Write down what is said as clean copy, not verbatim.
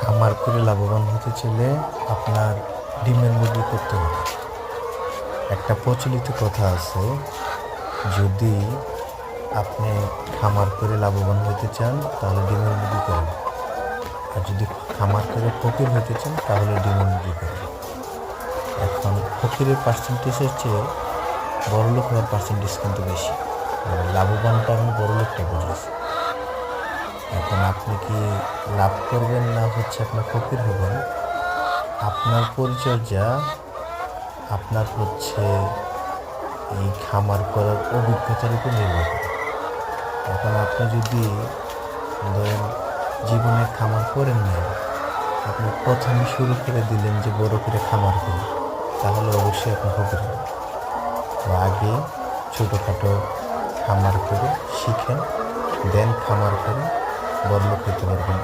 খামার করে লাভবান হতে চাইলে আপনার ডিমের মুরগি করতে হবে। একটা প্রচলিত কথা আছে, যদি আপনি খামার করে লাভবান হতে চান তাহলে ডিমের মুরগি করেন, আর যদি খামার করে ফকির হতে চান তাহলে ডিমের মুরগি করেন। এখন ফকিরের পার্সেন্টেজের চেয়ে বড়লোক হওয়ার পার্সেন্টেজ কিন্তু বেশি, মানে লাভবানটা আমি বড়লোকটা বলেছি। এখন আপনি কি লাভ করবেন না হচ্ছে আপনার ফকির হবেন, আপনার পরিচর্যা, আপনার হচ্ছে এই খামার করার অভিজ্ঞতার উপর নির্ভর করে। এখন আপনি যদি ধরেন জীবনে খামার করেন না, আপনি প্রথমে শুরু করে দিলেন যে বড় করে খামার করেন, তাহলে অবশ্যই আপনি ফকির হবেন। তো আগে ছোটোখাটো খামার করে শিখেন, দেন খামার করে বড়লোক হতে পারবেন।